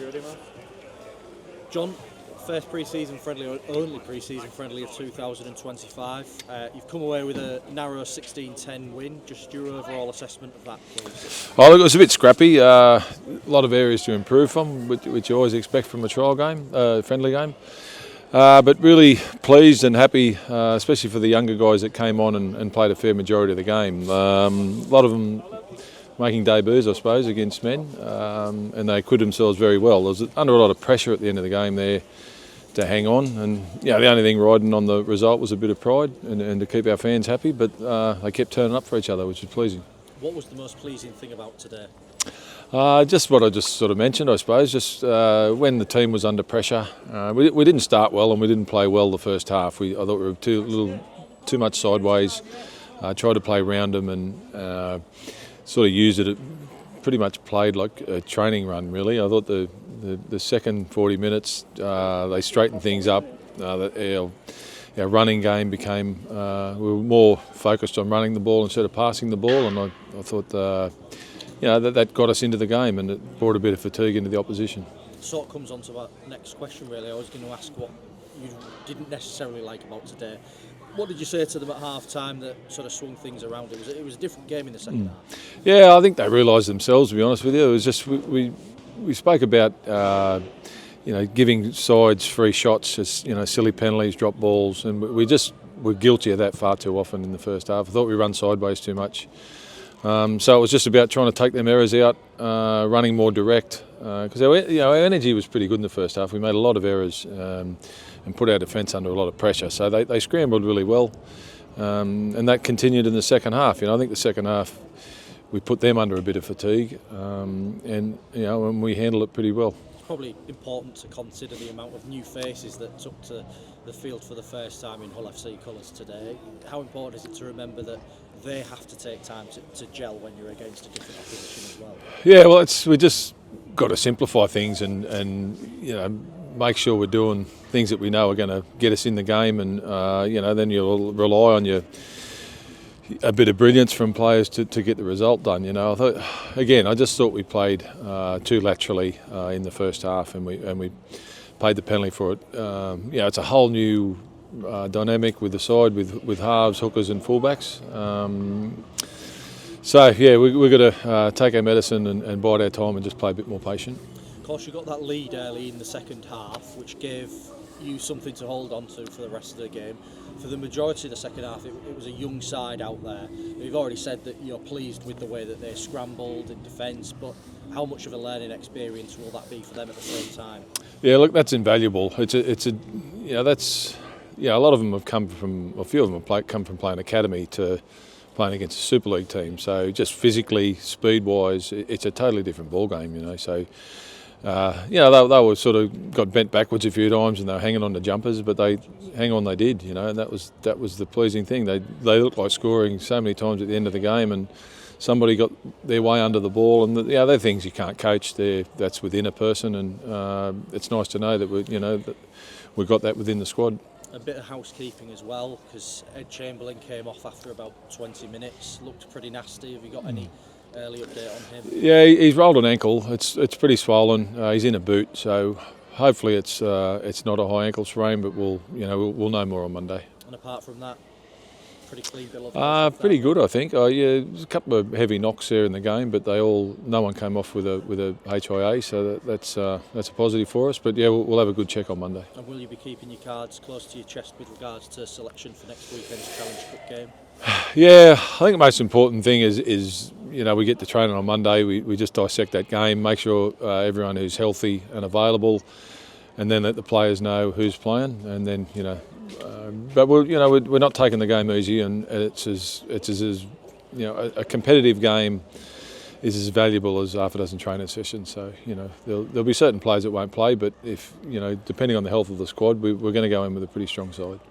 ready, Mark? John, first pre-season friendly, or only pre-season friendly of 2025. You've come away with a narrow 16-10 win. Just your overall assessment of that, please. Oh, look, it was a bit scrappy. A lot of areas to improve from, which you always expect from a trial game, friendly game. But really pleased and happy, especially for the younger guys that came on and played a fair majority of the game. A lot of them making debuts, I suppose, against men, and they acquitted themselves very well. There was under a lot of pressure at the end of the game there to hang on, and the only thing riding on the result was a bit of pride and to keep our fans happy, but they kept turning up for each other, which was pleasing. What was the most pleasing thing about today? Just what I just sort of mentioned, I suppose. Just when the team was under pressure, we didn't start well and we didn't play well the first half. I thought we were too much sideways. Tried to play around them and sort of used it. Pretty much played like a training run, really. I thought the second 40 minutes they straightened things up. Our running game became we were more focused on running the ball instead of passing the ball, and I thought that got us into the game, and it brought a bit of fatigue into the opposition. Sort of comes on to our next question, really. I was going to ask what you didn't necessarily like about today. What did you say to them at half-time that sort of swung things around? It was a different game in the second half. Yeah, I think they realised themselves, to be honest with you. It was just we spoke about giving sides free shots, as silly penalties, drop balls, and we just were guilty of that far too often in the first half. I thought we run sideways too much. So it was just about trying to take them errors out, running more direct, because our energy was pretty good in the first half. We made a lot of errors and put our defence under a lot of pressure. So they scrambled really well, and that continued in the second half. I think the second half we put them under a bit of fatigue, and we handled it pretty well. It's probably important to consider the amount of new faces that took to the field for the first time in Hull FC colours today. How important is it to remember that they have to take time to gel when you're against a different opposition as well? Yeah, well, we just got to simplify things and make sure we're doing things that we know are going to get us in the game, and then you'll rely on a bit of brilliance from players to get the result done. I just thought we played too laterally in the first half, and we paid the penalty for it. It's a whole new dynamic with the side, with halves, hookers and fullbacks. We've got to take our medicine and bide our time and just play a bit more patient. Of course, you got that lead early in the second half, which gave you something to hold on to for the rest of the game. For the majority of the second half, it was a young side out there. You've already said that you're pleased with the way that they scrambled in defence, but how much of a learning experience will that be for them at the same time? Yeah, look, that's invaluable. A lot of them have come from, a few of them have come from playing academy to playing against a Super League team. So just physically, speed-wise, it's a totally different ball game. So. They were sort of got bent backwards a few times and they were hanging on to jumpers, but they did, and that was the pleasing thing. They looked like scoring so many times at the end of the game, and somebody got their way under the ball, and they're things you can't coach. That's within a person, and it's nice to know that we've got that within the squad. A bit of housekeeping as well, because Ed Chamberlain came off after about 20 minutes, looked pretty nasty. Have you got any early update on him? Yeah, he's rolled an ankle. It's pretty swollen. He's in a boot, so hopefully it's not a high ankle sprain, but we'll know more on Monday. And apart from that, pretty clean bill of health. Pretty good, I think. There's a couple of heavy knocks there in the game, but no one came off with a HIA, so that's a positive for us. But we'll have a good check on Monday. And will you be keeping your cards close to your chest with regards to selection for next weekend's Challenge Cup game? Yeah, I think the most important thing is we get to training on Monday. We just dissect that game, make sure everyone who's healthy and available, and then let the players know who's playing. And then but we're not taking the game easy, and it's as a competitive game is as valuable as half a dozen training sessions. So there'll be certain players that won't play, but if depending on the health of the squad, we're going to go in with a pretty strong side.